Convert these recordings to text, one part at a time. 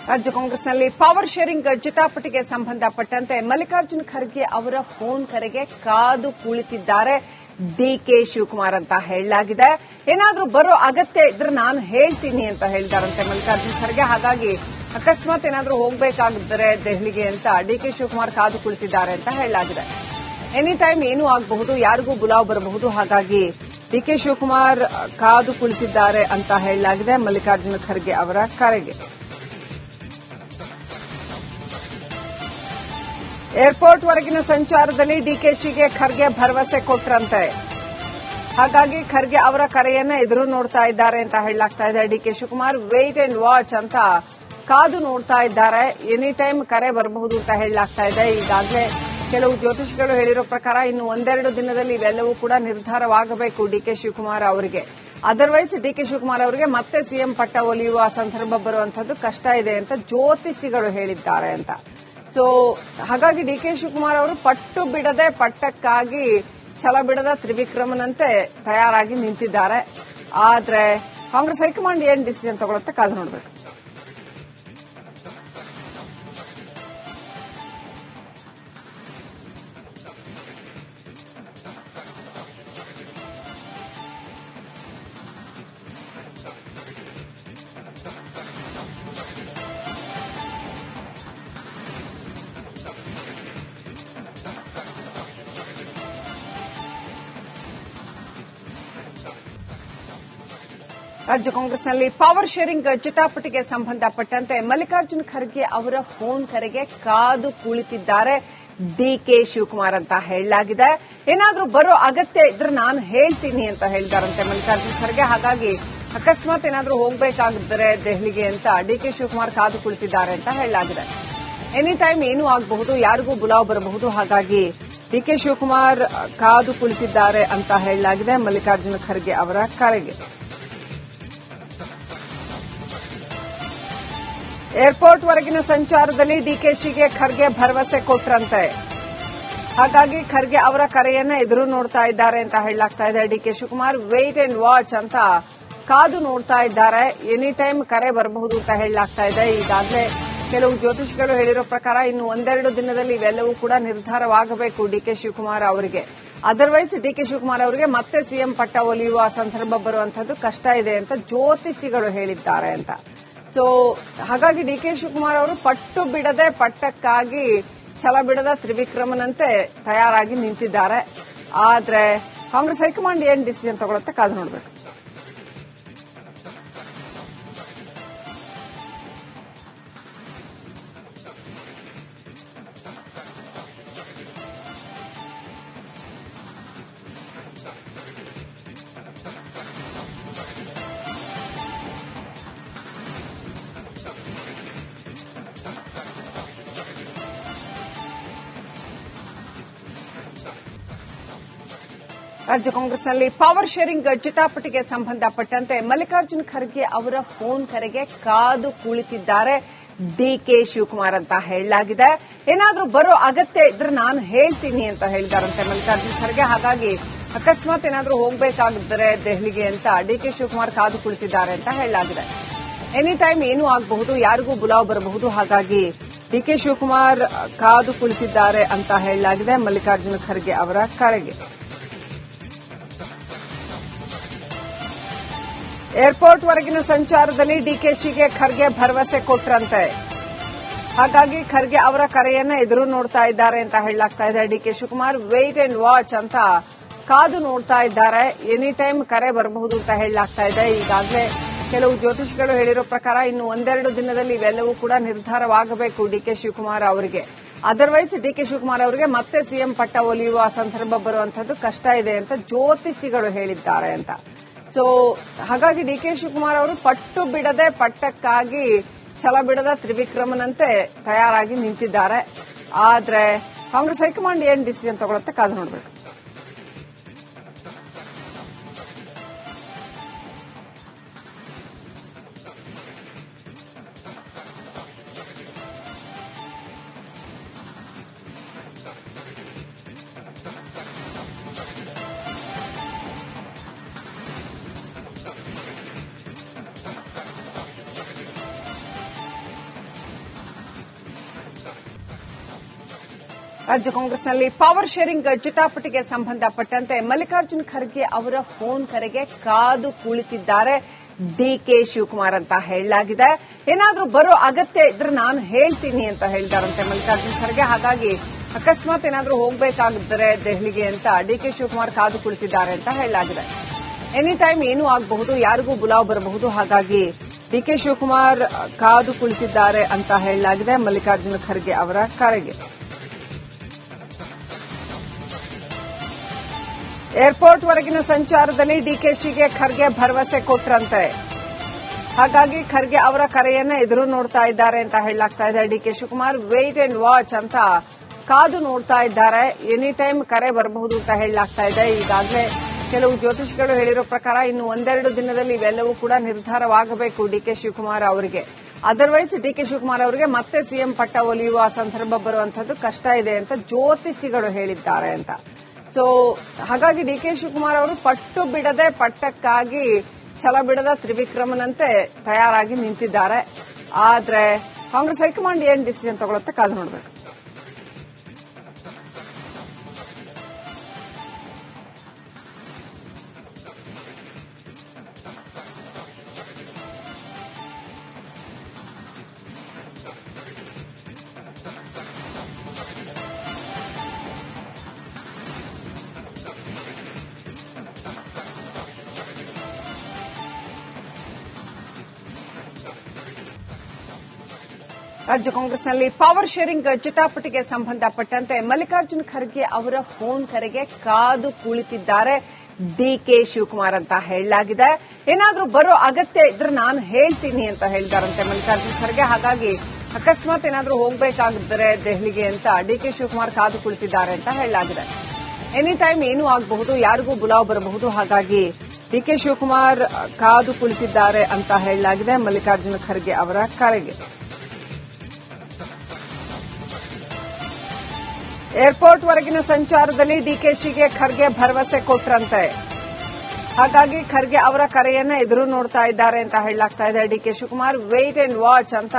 ರಾಜ್ಯ ಕಾಂಗ್ರೆಸ್ನಲ್ಲಿ power sharing ಜಟಾಪಟಿಗೆ ಸಂಬಂಧಪಟ್ಟಂತೆ ಮಲ್ಲಿಕಾರ್ಜುನ್ ಖರ್ಗೆ ಅವರ ಫೋನ್ ಕರೆಗೆ ಕಾದು ಕುಳಿತಿದ್ದಾರೆ ಡಿಕೆ ಶಿವಕುಮಾರ್ ಅಂತ ಹೇಳಲಾಗಿದೆ. ಏನಾದ್ರೂ ಬರೋ ಅಗತ್ಯ ಇದ್ರೆ ನಾನು ಹೇಳ್ತೀನಿ ಅಂತ ಹೇಳಿದಾರಂತೆ ಮಲ್ಲಿಕಾರ್ಜುನ್ ಖರ್ಗೆ. ಹಾಗಾಗಿ ಅಕಸ್ಮಾತ್ ಏನಾದ್ರೂ ಹೋಗಬೇಕಾಗಿದ್ದರೆ ದೆಹಲಿಗೆ ಅಂತ ಡಿಕೆ ಶಿವಕುಮಾರ್ ಕಾದು ಕುಳಿತಿದ್ದಾರೆ ಅಂತ ಹೇಳಲಾಗಿದೆ. ಎನಿ ಟೈಮ್ ಏನೂ ಆಗಬಹುದು, ಯಾರಿಗೂ ಬುಲಾವ್ ಬರಬಹುದು. ಹಾಗಾಗಿ ಡಿಕೆ ಶಿವಕುಮಾರ್ ಕಾದು ಕುಳಿತಿದ್ದಾರೆ ಅಂತ ಹೇಳಲಾಗಿದೆ ಮಲ್ಲಿಕಾರ್ಜುನ ಖರ್ಗೆ ಅವರ ಕರೆಗೆ. ಏರ್ಪೋರ್ಟ್ ವರೆಗಿನ ಸಂಚಾರದಲ್ಲಿ ಡಿಕೆಶಿಗೆ ಖರ್ಗೆ ಭರವಸೆ ಕೊಟ್ರಂತೆ. ಹಾಗಾಗಿ ಖರ್ಗೆ ಅವರ ಕರೆಯನ್ನ ಎದುರು ನೋಡ್ತಾ ಇದ್ದಾರೆ ಅಂತ ಹೇಳಲಾಗ್ತಾ ಇದೆ. DK Shivakumar wait and watch ಅಂತ ಕಾದು ನೋಡ್ತಾ ಇದ್ದಾರೆ. ಎನಿ ಟೈಮ್ ಕರೆ ಬರಬಹುದು ಅಂತ ಹೇಳಲಾಗ್ತಾ ಇದೆ. ಈಗಾಗಲೇ ಕೆಲವು ಜ್ಯೋತಿಷಿಗಳು ಹೇಳಿರೋ ಪ್ರಕಾರ ಇನ್ನು ಒಂದೆರಡು ದಿನದಲ್ಲಿ ಇವೆಲ್ಲವೂ ಕೂಡ ನಿರ್ಧಾರವಾಗಬೇಕು ಡಿಕೆ ಶಿವಕುಮಾರ್ ಅವರಿಗೆ. ಅದರ್ವೈಸ್ ಡಿಕೆ ಶಿವಕುಮಾರ್ ಅವರಿಗೆ ಮತ್ತೆ ಸಿಎಂ ಪಟ್ಟ ಒಲಿಯುವ ಸಂದರ್ಭ ಬರುವಂತದ್ದು ಕಷ್ಟ ಇದೆ ಅಂತ ಜ್ಯೋತಿಷಿಗಳು ಹೇಳಿದ್ದಾರೆ ಅಂತ. ಸೊ ಹಾಗಾಗಿ ಡಿಕೆ ಶಿವಕುಮಾರ್ ಅವರು ಪಟ್ಟು ಬಿಡದೆ ಪಟ್ಟಕ್ಕಾಗಿ ಛಲ ಬಿಡದ ತ್ರಿವಿಕ್ರಮನಂತೆ ತಯಾರಾಗಿ ನಿಂತಿದ್ದಾರೆ. ಆದ್ರೆ ಕಾಂಗ್ರೆಸ್ ಹೈಕಮಾಂಡ್ ಏನ್ ಡಿಸಿಷನ್ ತಗೊಳುತ್ತೆ ಕಾದು ನೋಡಬೇಕು. ರಾಜ್ಯ ಕಾಂಗ್ರೆಸ್ನಲ್ಲಿ ಪವರ್ ಶೇರಿಂಗ್ ಜಟಾಪಟಿಗೆ ಸಂಬಂಧಪಟ್ಟಂತೆ ಮಲ್ಲಿಕಾರ್ಜುನ್ ಖರ್ಗೆ ಅವರ ಫೋನ್ ಕರೆಗೆ ಕಾದು ಕುಳಿತಿದ್ದಾರೆ ಡಿಕೆ ಶಿವಕುಮಾರ್ ಅಂತ ಹೇಳಲಾಗಿದೆ. ಏನಾದ್ರೂ ಬರೋ ಅಗತ್ಯ ಇದ್ರೆ ನಾನು ಹೇಳ್ತೀನಿ ಅಂತ ಹೇಳಿದಾರಂತೆ ಮಲ್ಲಿಕಾರ್ಜುನ್ ಖರ್ಗೆ. ಹಾಗಾಗಿ ಅಕಸ್ಮಾತ್ ಏನಾದ್ರೂ ಹೋಗಬೇಕಾಗಿದ್ದರೆ ದೆಹಲಿಗೆ ಅಂತ ಡಿಕೆ ಶಿವಕುಮಾರ್ ಕಾದು ಕುಳಿತಿದ್ದಾರೆ ಅಂತ ಹೇಳಲಾಗಿದೆ. ಎನಿ ಟೈಮ್ ಏನೂ ಆಗಬಹುದು, ಯಾರಿಗೂ ಬುಲಾವ್ ಬರಬಹುದು. ಹಾಗಾಗಿ ಡಿಕೆ ಶಿವಕುಮಾರ್ ಕಾದು ಕುಳಿತಿದ್ದಾರೆ ಅಂತ ಹೇಳಲಾಗಿದೆ ಮಲ್ಲಿಕಾರ್ಜುನ ಖರ್ಗೆ ಅವರ ಕರೆಗೆ. ಏರ್ಪೋರ್ಟ್ ವರೆಗಿನ ಸಂಚಾರದಲ್ಲಿ ಡಿಕೆಶಿಗೆ ಖರ್ಗೆ ಭರವಸೆ ಕೊಟ್ರಂತೆ. ಹಾಗಾಗಿ ಖರ್ಗೆ ಅವರ ಕರೆಯನ್ನ ಎದುರು ನೋಡ್ತಾ ಇದ್ದಾರೆ ಅಂತ ಹೇಳಲಾಗ್ತಾ ಇದೆ. DK Shivakumar wait and watch ಅಂತ ಕಾದು ನೋಡ್ತಾ ಇದ್ದಾರೆ. ಎನಿ ಟೈಮ್ ಕರೆ ಬರಬಹುದು ಅಂತ ಹೇಳಲಾಗ್ತಾ ಇದೆ. ಈಗಾಗಲೇ ಕೆಲವು ಜ್ಯೋತಿಷಿಗಳು ಹೇಳಿರೋ ಪ್ರಕಾರ ಇನ್ನು ಒಂದೆರಡು ದಿನದಲ್ಲಿ ಇವೆಲ್ಲವೂ ಕೂಡ ನಿರ್ಧಾರವಾಗಬೇಕು ಡಿಕೆ ಶಿವಕುಮಾರ್ ಅವರಿಗೆ. ಅದರ್ವೈಸ್ ಡಿಕೆ ಶಿವಕುಮಾರ್ ಅವರಿಗೆ ಮತ್ತೆ ಸಿಎಂ ಪಟ್ಟ ಒಲಿಯುವ ಸಂದರ್ಭ ಬರುವಂತದ್ದು ಕಷ್ಟ ಇದೆ ಅಂತ ಜ್ಯೋತಿಷಿಗಳು ಹೇಳಿದ್ದಾರೆ ಅಂತ. ಸೊ ಹಾಗಾಗಿ ಡಿಕೆ ಶಿವಕುಮಾರ್ ಅವರು ಪಟ್ಟು ಬಿಡದೆ ಪಟ್ಟಕ್ಕಾಗಿ ಛಲ ಬಿಡದ ತ್ರಿವಿಕ್ರಮನಂತೆ ತಯಾರಾಗಿ ನಿಂತಿದ್ದಾರೆ. ಆದ್ರೆ ಕಾಂಗ್ರೆಸ್ ಹೈಕಮಾಂಡ್ ಏನ್ ಡಿಸಿಷನ್ ತಗೊಳುತ್ತೆ ಕಾದು ನೋಡಬೇಕು. ರಾಜ್ಯ ಕಾಂಗ್ರೆಸ್ನಲ್ಲಿ ಪವರ್ ಶೇರಿಂಗ್ ಜಟಾಪಟಿಗೆ ಸಂಬಂಧಪಟ್ಟಂತೆ ಮಲ್ಲಿಕಾರ್ಜುನ್ ಖರ್ಗೆ ಅವರ ಫೋನ್ ಕರೆಗೆ ಕಾದು ಕುಳಿತಿದ್ದಾರೆ ಡಿಕೆ ಶಿವಕುಮಾರ್ ಅಂತ ಹೇಳಲಾಗಿದೆ. ಏನಾದ್ರೂ ಬರೋ ಅಗತ್ಯ ಇದ್ರೆ ನಾನು ಹೇಳ್ತೀನಿ ಅಂತ ಹೇಳಿದಾರಂತೆ ಮಲ್ಲಿಕಾರ್ಜುನ್ ಖರ್ಗೆ. ಹಾಗಾಗಿ ಅಕಸ್ಮಾತ್ ಏನಾದ್ರೂ ಹೋಗಬೇಕಾಗಿದ್ದರೆ ದೆಹಲಿಗೆ ಅಂತ ಡಿಕೆ ಶಿವಕುಮಾರ್ ಕಾದು ಕುಳಿತಿದ್ದಾರೆ ಅಂತ ಹೇಳಲಾಗಿದೆ. ಎನಿ ಟೈಮ್ ಏನೂ ಆಗಬಹುದು, ಯಾರಿಗೂ ಬುಲಾವ್ ಬರಬಹುದು. ಹಾಗಾಗಿ ಡಿಕೆ ಶಿವಕುಮಾರ್ ಕಾದು ಕುಳಿತಿದ್ದಾರೆ ಅಂತ ಹೇಳಲಾಗಿದೆ ಮಲ್ಲಿಕಾರ್ಜುನ ಖರ್ಗೆ ಅವರ ಕರೆಗೆ. ಏರ್ಪೋರ್ಟ್ ವರೆಗಿನ ಸಂಚಾರದಲ್ಲಿ ಡಿಕೆಶಿಗೆ ಖರ್ಗೆ ಭರವಸೆ ಕೊಟ್ರಂತೆ. ಹಾಗಾಗಿ ಖರ್ಗೆ ಅವರ ಕರೆಯನ್ನ ಎದುರು ನೋಡ್ತಾ ಇದ್ದಾರೆ ಅಂತ ಹೇಳಲಾಗ್ತಾ ಇದೆ. DK Shivakumar wait and watch ಅಂತ ಕಾದು ನೋಡ್ತಾ ಇದ್ದಾರೆ. ಎನಿ ಟೈಮ್ ಕರೆ ಬರಬಹುದು ಅಂತ ಹೇಳಲಾಗ್ತಾ ಇದೆ. ಈಗಾಗಲೇ ಕೆಲವು ಜ್ಯೋತಿಷಿಗಳು ಹೇಳಿರೋ ಪ್ರಕಾರ ಇನ್ನು ಒಂದೆರಡು ದಿನದಲ್ಲಿ ಇವೆಲ್ಲವೂ ಕೂಡ ನಿರ್ಧಾರವಾಗಬೇಕು ಡಿಕೆ ಶಿವಕುಮಾರ್ ಅವರಿಗೆ. ಅದರ್ವೈಸ್ ಡಿಕೆ ಶಿವಕುಮಾರ್ ಅವರಿಗೆ ಮತ್ತೆ ಸಿಎಂ ಪಟ್ಟ ಒಲಿಯುವ ಸಂದರ್ಭ ಬರುವಂತದ್ದು ಕಷ್ಟ ಇದೆ ಅಂತ ಜ್ಯೋತಿಷಿಗಳು ಹೇಳಿದ್ದಾರೆ ಅಂತ. ಸೊ ಹಾಗಾಗಿ ಡಿಕೆ ಶಿವಕುಮಾರ್ ಅವರು ಪಟ್ಟು ಬಿಡದೆ ಪಟ್ಟಕ್ಕಾಗಿ ಛಲ ಬಿಡದ ತ್ರಿವಿಕ್ರಮನಂತೆ ತಯಾರಾಗಿ ನಿಂತಿದ್ದಾರೆ. ಆದ್ರೆ ಕಾಂಗ್ರೆಸ್ ಹೈಕಮಾಂಡ್ ಏನ್ ಡಿಸಿಷನ್ ತಗೊಳುತ್ತೆ ಕಾದು ನೋಡಬೇಕು. ರಾಜ್ಯ ಕಾಂಗ್ರೆಸ್ನಲ್ಲಿ ಪವರ್ ಶೇರಿಂಗ್ ಜಟಾಪಟಿಗೆ ಸಂಬಂಧಪಟ್ಟಂತೆ ಮಲ್ಲಿಕಾರ್ಜುನ್ ಖರ್ಗೆ ಅವರ ಫೋನ್ ಕರೆಗೆ ಕಾದು ಕುಳಿತಿದ್ದಾರೆ ಡಿಕೆ ಶಿವಕುಮಾರ್ ಅಂತ ಹೇಳಲಾಗಿದೆ. ಏನಾದ್ರೂ ಬರೋ ಅಗತ್ಯ ಇದ್ರೆ ನಾನು ಹೇಳ್ತೀನಿ ಅಂತ ಹೇಳಿದಾರಂತೆ ಮಲ್ಲಿಕಾರ್ಜುನ್ ಖರ್ಗೆ. ಹಾಗಾಗಿ ಅಕಸ್ಮಾತ್ ಏನಾದ್ರೂ ಹೋಗಬೇಕಾಗಿದ್ದರೆ ದೆಹಲಿಗೆ ಅಂತ ಡಿಕೆ ಶಿವಕುಮಾರ್ ಕಾದು ಕುಳಿತಿದ್ದಾರೆ ಅಂತ ಹೇಳಲಾಗಿದೆ. ಎನಿ ಟೈಮ್ ಏನೂ ಆಗಬಹುದು, ಯಾರಿಗೂ ಬುಲಾವ್ ಬರಬಹುದು. ಹಾಗಾಗಿ ಡಿಕೆ ಶಿವಕುಮಾರ್ ಕಾದು ಕುಳಿತಿದ್ದಾರೆ ಅಂತ ಹೇಳಲಾಗಿದೆ ಮಲ್ಲಿಕಾರ್ಜುನ ಖರ್ಗೆ ಅವರ ಕರೆಗೆ. ಏರ್ಪೋರ್ಟ್ ವರೆಗಿನ ಸಂಚಾರದಲ್ಲಿ ಡಿಕೆಶಿಗೆ ಖರ್ಗೆ ಭರವಸೆ ಕೊಟ್ರಂತೆ. ಹಾಗಾಗಿ ಖರ್ಗೆ ಅವರ ಕರೆಯನ್ನ ಎದುರು ನೋಡ್ತಾ ಇದ್ದಾರೆ ಅಂತ ಹೇಳಲಾಗ್ತಾ ಇದೆ. DK Shivakumar wait and watch ಅಂತ ಕಾದು ನೋಡ್ತಾ ಇದ್ದಾರೆ. ಎನಿ ಟೈಮ್ ಕರೆ ಬರಬಹುದು ಅಂತ ಹೇಳಲಾಗ್ತಾ ಇದೆ. ಈಗಾಗಲೇ ಕೆಲವು ಜ್ಯೋತಿಷಿಗಳು ಹೇಳಿರೋ ಪ್ರಕಾರ ಇನ್ನು ಒಂದೆರಡು ದಿನದಲ್ಲಿ ಇವೆಲ್ಲವೂ ಕೂಡ ನಿರ್ಧಾರವಾಗಬೇಕು ಡಿಕೆ ಶಿವಕುಮಾರ್ ಅವರಿಗೆ. ಅದರ್ವೈಸ್ ಡಿಕೆ ಶಿವಕುಮಾರ್ ಅವರಿಗೆ ಮತ್ತೆ ಸಿಎಂ ಪಟ್ಟ ಒಲಿಯುವ ಸಂದರ್ಭ ಬರುವಂತದ್ದು ಕಷ್ಟ ಇದೆ ಅಂತ ಜ್ಯೋತಿಷಿಗಳು ಹೇಳಿದ್ದಾರೆ ಅಂತ. ಸೊ ಹಾಗಾಗಿ ಡಿಕೆ ಶಿವಕುಮಾರ್ ಅವರು ಪಟ್ಟು ಬಿಡದೆ ಪಟ್ಟಕ್ಕಾಗಿ ಛಲ ಬಿಡದ ತ್ರಿವಿಕ್ರಮನಂತೆ ತಯಾರಾಗಿ ನಿಂತಿದ್ದಾರೆ. ಆದ್ರೆ ಕಾಂಗ್ರೆಸ್ ಹೈಕಮಾಂಡ್ ಏನ್ ಡಿಸಿಷನ್ ತಗೊಳುತ್ತೆ ಕಾದು ನೋಡಬೇಕು. ರಾಜ್ಯ ಕಾಂಗ್ರೆಸ್ನಲ್ಲಿ ಪವರ್ ಶೇರಿಂಗ್ ಜಟಾಪಟಿಗೆ ಸಂಬಂಧಪಟ್ಟಂತೆ ಮಲ್ಲಿಕಾರ್ಜುನ್ ಖರ್ಗೆ ಅವರ ಫೋನ್ ಕರೆಗೆ ಕಾದು ಕುಳಿತಿದ್ದಾರೆ ಡಿಕೆ ಶಿವಕುಮಾರ್ ಅಂತ ಹೇಳಲಾಗಿದೆ. ಏನಾದ್ರೂ ಬರೋ ಅಗತ್ಯ ಇದ್ರೆ ನಾನು ಹೇಳ್ತೀನಿ ಅಂತ ಹೇಳಿದಾರಂತೆ ಮಲ್ಲಿಕಾರ್ಜುನ್ ಖರ್ಗೆ. ಹಾಗಾಗಿ ಅಕಸ್ಮಾತ್ ಏನಾದ್ರೂ ಹೋಗಬೇಕಾಗಿದ್ದರೆ ದೆಹಲಿಗೆ ಅಂತ ಡಿಕೆ ಶಿವಕುಮಾರ್ ಕಾದು ಕುಳಿತಿದ್ದಾರೆ ಅಂತ ಹೇಳಲಾಗಿದೆ. ಎನಿ ಟೈಮ್ ಏನೂ ಆಗಬಹುದು, ಯಾರಿಗೂ ಬುಲಾವ್ ಬರಬಹುದು. ಹಾಗಾಗಿ ಡಿಕೆ ಶಿವಕುಮಾರ್ ಕಾದು ಕುಳಿತಿದ್ದಾರೆ ಅಂತ ಹೇಳಲಾಗಿದೆ ಮಲ್ಲಿಕಾರ್ಜುನ ಖರ್ಗೆ ಅವರ ಕರೆಗೆ. ಏರ್ಪೋರ್ಟ್ ವರೆಗಿನ ಸಂಚಾರದಲ್ಲಿ ಡಿಕೆಶಿಗೆ ಖರ್ಗೆ ಭರವಸೆ ಕೊಟ್ರಂತೆ. ಹಾಗಾಗಿ ಖರ್ಗೆ ಅವರ ಕರೆಯನ್ನ ಎದುರು ನೋಡ್ತಾ ಇದ್ದಾರೆ ಅಂತ ಹೇಳಲಾಗ್ತಾ ಇದೆ. DK Shivakumar wait and watch ಅಂತ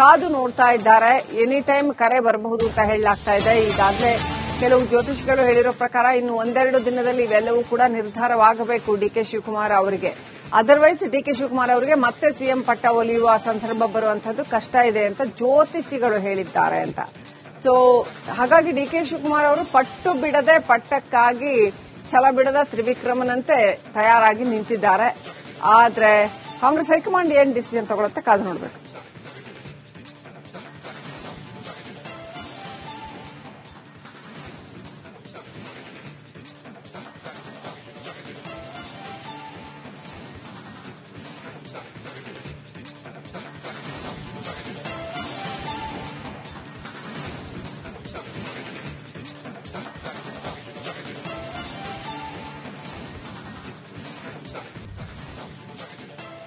ಕಾದು ನೋಡ್ತಾ ಇದ್ದಾರೆ. ಎನಿ ಟೈಮ್ ಕರೆ ಬರಬಹುದು ಅಂತ ಹೇಳಲಾಗ್ತಾ ಇದೆ. ಈಗಾಗಲೇ ಕೆಲವು ಜ್ಯೋತಿಷಿಗಳು ಹೇಳಿರೋ ಪ್ರಕಾರ ಇನ್ನು ಒಂದೆರಡು ದಿನದಲ್ಲಿ ಇವೆಲ್ಲವೂ ಕೂಡ ನಿರ್ಧಾರವಾಗಬೇಕು ಡಿಕೆ ಶಿವಕುಮಾರ್ ಅವರಿಗೆ. ಅದರ್ವೈಸ್ ಡಿಕೆ ಶಿವಕುಮಾರ್ ಅವರಿಗೆ ಮತ್ತೆ ಸಿಎಂ ಪಟ್ಟ ಒಲಿಯುವ ಸಂದರ್ಭ ಬರುವಂತದ್ದು ಕಷ್ಟ ಇದೆ ಅಂತ ಜ್ಯೋತಿಷಿಗಳು ಹೇಳಿದ್ದಾರೆ ಅಂತ. ಸೊ ಹಾಗಾಗಿ ಡಿಕೆ ಶಿವಕುಮಾರ್ ಅವರು ಪಟ್ಟು ಬಿಡದೆ ಪಟ್ಟಕ್ಕಾಗಿ ಛಲ ಬಿಡದ ತ್ರಿವಿಕ್ರಮನಂತೆ ತಯಾರಾಗಿ ನಿಂತಿದ್ದಾರೆ. ಆದ್ರೆ ಕಾಂಗ್ರೆಸ್ ಹೈಕಮಾಂಡ್ ಏನ್ ಡಿಸಿಷನ್ ತಗೊಳುತ್ತೆ ಕಾದು ನೋಡಬೇಕು.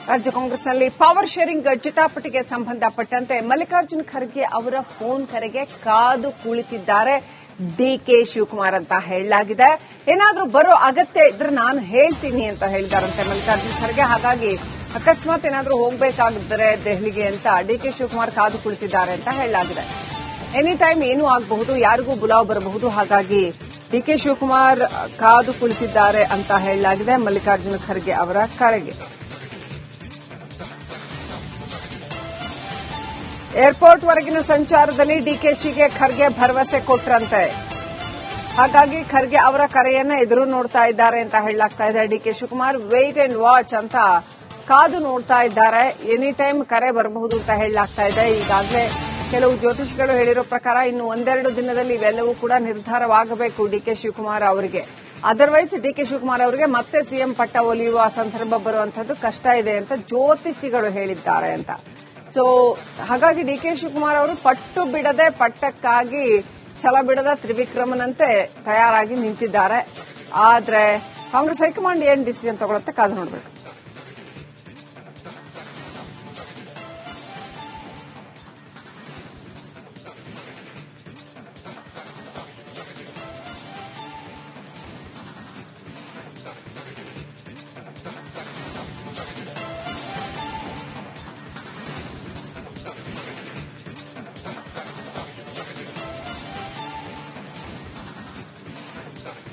ರಾಜ್ಯ ಕಾಂಗ್ರೆಸ್ನಲ್ಲಿ ಪವರ್ ಶೇರಿಂಗ್ ಜಟಾಪಟಿಗೆ ಸಂಬಂಧಪಟ್ಟಂತೆ ಮಲ್ಲಿಕಾರ್ಜುನ್ ಖರ್ಗೆ ಅವರ ಫೋನ್ ಕರೆಗೆ ಕಾದು ಕುಳಿತಿದ್ದಾರೆ ಡಿಕೆ ಶಿವಕುಮಾರ್ ಅಂತ ಹೇಳಲಾಗಿದೆ. ಏನಾದ್ರೂ ಬರೋ ಅಗತ್ಯ ಇದ್ರೆ ನಾನು ಹೇಳ್ತೀನಿ ಅಂತ ಹೇಳಿದಾರಂತೆ ಮಲ್ಲಿಕಾರ್ಜುನ್ ಖರ್ಗೆ. ಹಾಗಾಗಿ ಅಕಸ್ಮಾತ್ ಏನಾದ್ರೂ ಹೋಗಬೇಕಾಗಿದ್ದರೆ ದೆಹಲಿಗೆ ಅಂತ ಡಿಕೆ ಶಿವಕುಮಾರ್ ಕಾದು ಕುಳಿತಿದ್ದಾರೆ ಅಂತ ಹೇಳಲಾಗಿದೆ. ಎನಿ ಟೈಮ್ ಏನೂ ಆಗಬಹುದು, ಯಾರಿಗೂ ಬುಲಾವ್ ಬರಬಹುದು. ಹಾಗಾಗಿ ಡಿಕೆ ಶಿವಕುಮಾರ್ ಕಾದು ಕುಳಿತಿದ್ದಾರೆ ಅಂತ ಹೇಳಲಾಗಿದೆ ಮಲ್ಲಿಕಾರ್ಜುನ ಖರ್ಗೆ ಅವರ ಕರೆಗೆ. ಏರ್ಪೋರ್ಟ್ ವರೆಗಿನ ಸಂಚಾರದಲ್ಲಿ ಡಿಕೆಶಿಗೆ ಖರ್ಗೆ ಭರವಸೆ ಕೊಟ್ರಂತೆ. ಹಾಗಾಗಿ ಖರ್ಗೆ ಅವರ ಕರೆಯನ್ನ ಎದುರು ನೋಡ್ತಾ ಇದ್ದಾರೆ ಅಂತ ಹೇಳಲಾಗ್ತಾ ಇದೆ. DK Shivakumar wait and watch ಅಂತ ಕಾದು ನೋಡ್ತಾ ಇದ್ದಾರೆ. ಎನಿ ಟೈಮ್ ಕರೆ ಬರಬಹುದು ಅಂತ ಹೇಳಲಾಗ್ತಾ ಇದೆ. ಈಗಾಗಲೇ ಕೆಲವು ಜ್ಯೋತಿಷಿಗಳು ಹೇಳಿರೋ ಪ್ರಕಾರ ಇನ್ನು ಒಂದೆರಡು ದಿನದಲ್ಲಿ ಇವೆಲ್ಲವೂ ಕೂಡ ನಿರ್ಧಾರವಾಗಬೇಕು ಡಿಕೆ ಶಿವಕುಮಾರ್ ಅವರಿಗೆ. ಅದರ್ವೈಸ್ ಡಿಕೆ ಶಿವಕುಮಾರ್ ಅವರಿಗೆ ಮತ್ತೆ ಸಿಎಂ ಪಟ್ಟ ಒಲಿಯುವ ಸಂದರ್ಭ ಬರುವಂತದ್ದು ಕಷ್ಟ ಇದೆ ಅಂತ ಜ್ಯೋತಿಷಿಗಳು ಹೇಳಿದ್ದಾರೆ ಅಂತ. ಸೊ ಹಾಗಾಗಿ ಡಿಕೆ ಶಿವಕುಮಾರ್ ಅವರು ಪಟ್ಟು ಬಿಡದೆ ಪಟ್ಟಕ್ಕಾಗಿ ಛಲ ಬಿಡದ ತ್ರಿವಿಕ್ರಮನಂತೆ ತಯಾರಾಗಿ ನಿಂತಿದ್ದಾರೆ. ಆದ್ರೆ ಕಾಂಗ್ರೆಸ್ ಹೈಕಮಾಂಡ್ ಏನ್ ಡಿಸಿಷನ್ ತಗೊಳುತ್ತೆ ಕಾದು ನೋಡಬೇಕು.